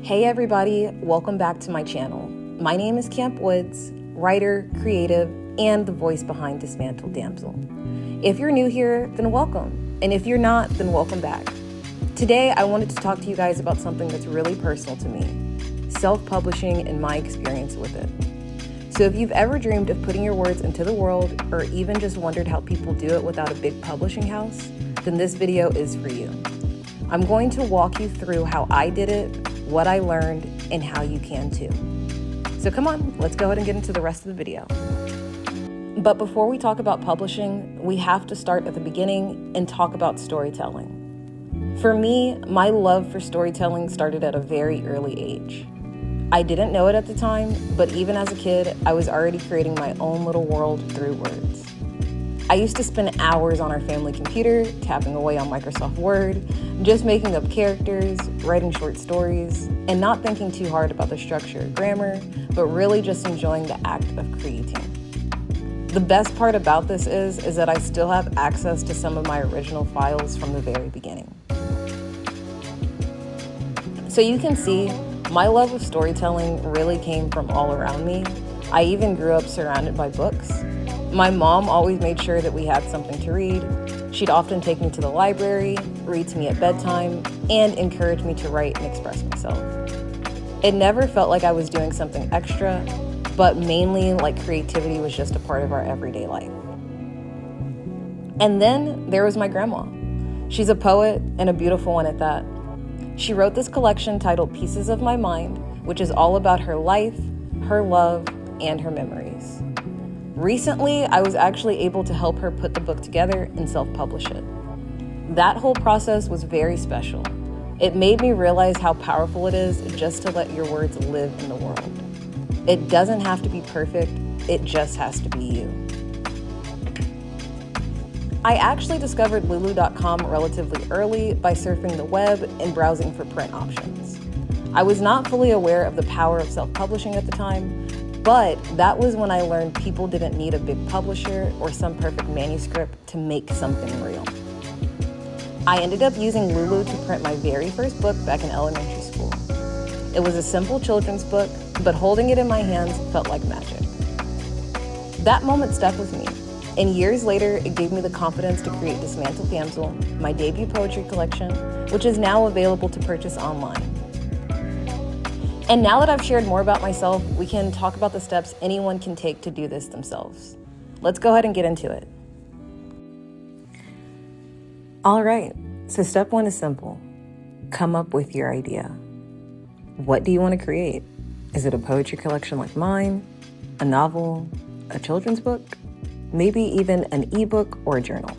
Hey everybody, welcome back to my channel. My name is Kampwoods, writer, creative, and the voice behind Dismantled Damsel. If you're new here, then welcome. And if you're not, then welcome back. Today, I wanted to talk to you guys about something that's really personal to me, self-publishing and my experience with it. So if you've ever dreamed of putting your words into the world, or even just wondered how people do it without a big publishing house, then this video is for you. I'm going to walk you through how I did it, what I learned, and how you can too. So come on, let's go ahead and get into the rest of the video. But before we talk about publishing, we have to start at the beginning and talk about storytelling. For me, my love for storytelling started at a very early age. I didn't know it at the time, but even as a kid, I was already creating my own little world through words. I used to spend hours on our family computer, tapping away on Microsoft Word, just making up characters, writing short stories, and not thinking too hard about the structure or grammar, but really just enjoying the act of creating. The best part about this is that I still have access to some of my original files from the very beginning. So you can see, my love of storytelling really came from all around me. I even grew up surrounded by books. My mom always made sure that we had something to read. She'd often take me to the library, read to me at bedtime, and encourage me to write and express myself. It never felt like I was doing something extra, but mainly like creativity was just a part of our everyday life. And then there was my grandma. She's a poet and a beautiful one at that. She wrote this collection titled Pieces of My Mind, which is all about her life, her love, and her memories. Recently, I was actually able to help her put the book together and self-publish it. That whole process was very special. It made me realize how powerful it is just to let your words live in the world. It doesn't have to be perfect, it just has to be you. I actually discovered Lulu.com relatively early by surfing the web and browsing for print options. I was not fully aware of the power of self-publishing at the time, but that was when I learned people didn't need a big publisher or some perfect manuscript to make something real. I ended up using Lulu to print my very first book back in elementary school. It was a simple children's book, but holding it in my hands felt like magic. That moment stuck with me, and years later, it gave me the confidence to create Dismantled Damsel, my debut poetry collection, which is now available to purchase online. And now that I've shared more about myself, we can talk about the steps anyone can take to do this themselves. Let's go ahead and get into it. All right, so step one is simple. Come up with your idea. What do you want to create? Is it a poetry collection like mine, a novel, a children's book, maybe even an ebook or a journal?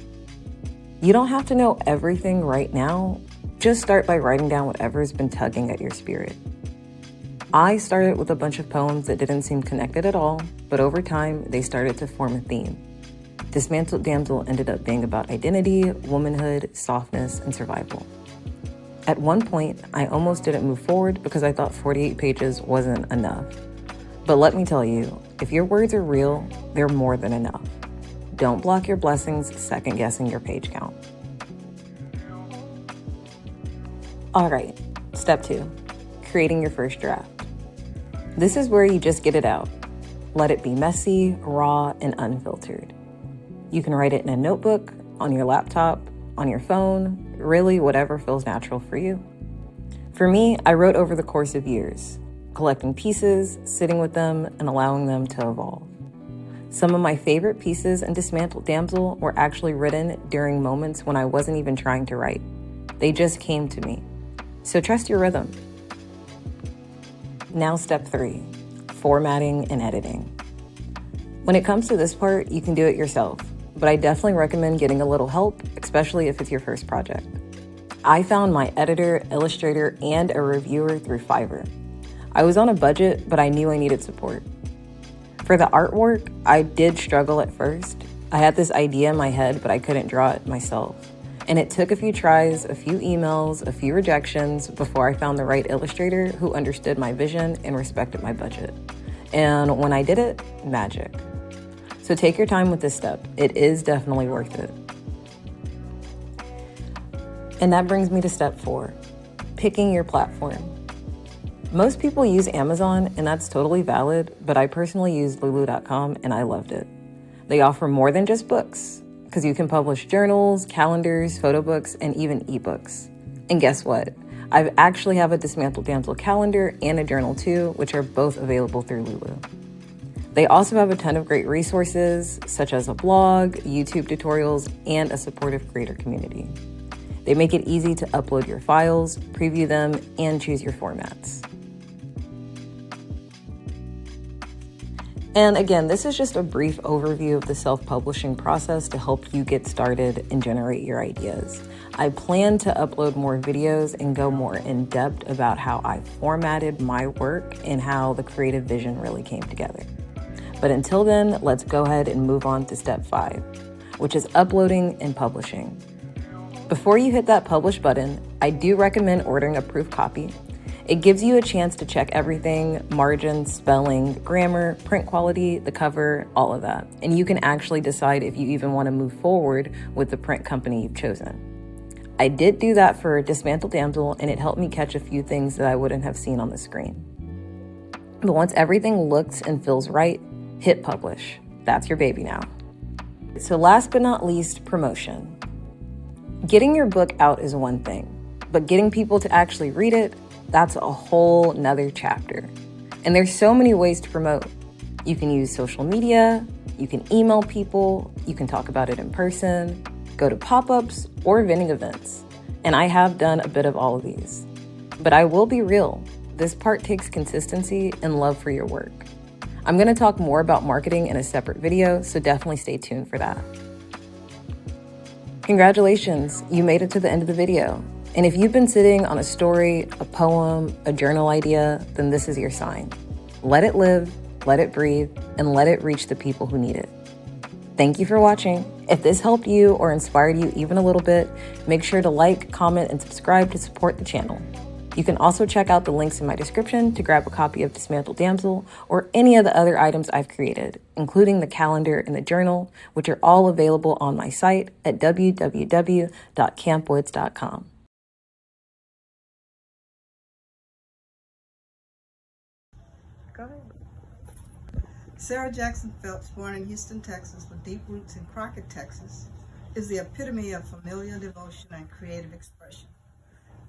You don't have to know everything right now. Just start by writing down whatever's been tugging at your spirit. I started with a bunch of poems that didn't seem connected at all, but over time, they started to form a theme. Dismantled Damsel ended up being about identity, womanhood, softness, and survival. At one point, I almost didn't move forward because I thought 48 pages wasn't enough. But let me tell you, if your words are real, they're more than enough. Don't block your blessings second-guessing your page count. All right, step two, creating your first draft. This is where you just get it out. Let it be messy, raw, and unfiltered. You can write it in a notebook, on your laptop, on your phone, really whatever feels natural for you. For me, I wrote over the course of years, collecting pieces, sitting with them, and allowing them to evolve. Some of my favorite pieces in Dismantled Damsel were actually written during moments when I wasn't even trying to write. They just came to me. So trust your rhythm. Now step three, formatting and editing. When it comes to this part, you can do it yourself, but I definitely recommend getting a little help, especially if it's your first project. I found my editor, illustrator, and a reviewer through Fiverr. I was on a budget, but I knew I needed support. For the artwork, I did struggle at first. I had this idea in my head, but I couldn't draw it myself. And it took a few tries, a few emails, a few rejections before I found the right illustrator who understood my vision and respected my budget. And when I did it, magic. So take your time with this step. It is definitely worth it. And that brings me to step four, picking your platform. Most people use Amazon, and that's totally valid, but I personally use lulu.com and I loved it. They offer more than just books, because you can publish journals, calendars, photo books, and even ebooks. And guess what? I actually have a Dismantled Damsel calendar and a journal too, which are both available through Lulu. They also have a ton of great resources, such as a blog, YouTube tutorials, and a supportive creator community. They make it easy to upload your files, preview them, and choose your formats. And again, this is just a brief overview of the self-publishing process to help you get started and generate your ideas. I plan to upload more videos and go more in depth about how I formatted my work and how the creative vision really came together. But until then, let's go ahead and move on to step 5, which is uploading and publishing. Before you hit that publish button, I do recommend ordering a proof copy. It gives you a chance to check everything: margins, spelling, grammar, print quality, the cover, all of that. And you can actually decide if you even want to move forward with the print company you've chosen. I did do that for Dismantled Damsel, and it helped me catch a few things that I wouldn't have seen on the screen. But once everything looks and feels right, hit publish. That's your baby now. So last but not least, promotion. Getting your book out is one thing, but getting people to actually read it, that's a whole nother chapter. And there's so many ways to promote. You can use social media, you can email people, you can talk about it in person, go to pop-ups or vending events. And I have done a bit of all of these. But I will be real, this part takes consistency and love for your work. I'm gonna talk more about marketing in a separate video, so definitely stay tuned for that. Congratulations, you made it to the end of the video. And if you've been sitting on a story, a poem, a journal idea, then this is your sign. Let it live, let it breathe, and let it reach the people who need it. Thank you for watching. If this helped you or inspired you even a little bit, make sure to like, comment, and subscribe to support the channel. You can also check out the links in my description to grab a copy of Dismantled Damsel or any of the other items I've created, including the calendar and the journal, which are all available on my site at www.kampwoods.com. Go ahead. Sarah Jackson Phelps, born in Houston, Texas, with deep roots in Crockett, Texas, is the epitome of familial devotion and creative expression.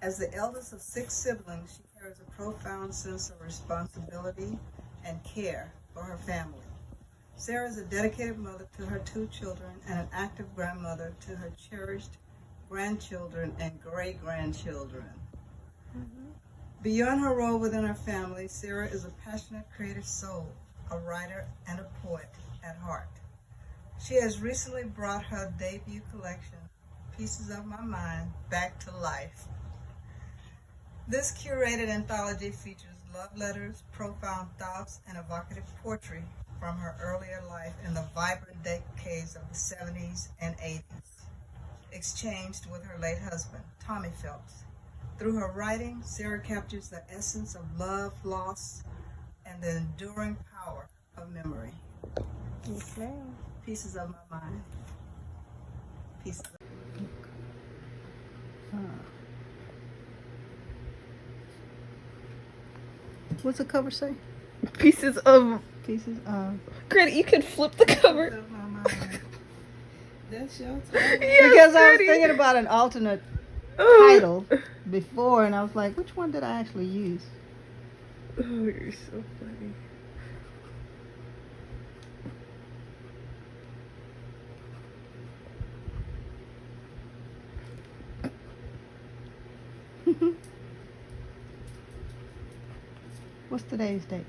As the eldest of 6 siblings, she carries a profound sense of responsibility and care for her family. Sarah is a dedicated mother to her 2 children and an active grandmother to her cherished grandchildren and great-grandchildren. Beyond her role within her family, Sarah is a passionate creative soul, a writer and a poet at heart. She has recently brought her debut collection, Pieces of My Mind, back to life. This curated anthology features love letters, profound thoughts, and evocative poetry from her earlier life in the vibrant decades of the 70s and 80s, exchanged with her late husband, Tommy Phelps. Through her writing, Sarah captures the essence of love, loss, and the enduring power of memory. Yes, ma'am. Pieces of My Mind. Pieces of What's the cover say? Pieces of. Granny, you can flip the cover. Pieces of My Mind. That's your title. Because I was thinking about an alternate title before, and I was like, which one did I actually use? Oh, you're so funny. What's today's date?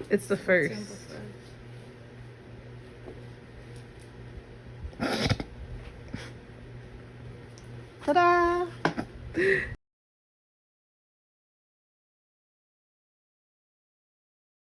It's the 1st. Ta-da!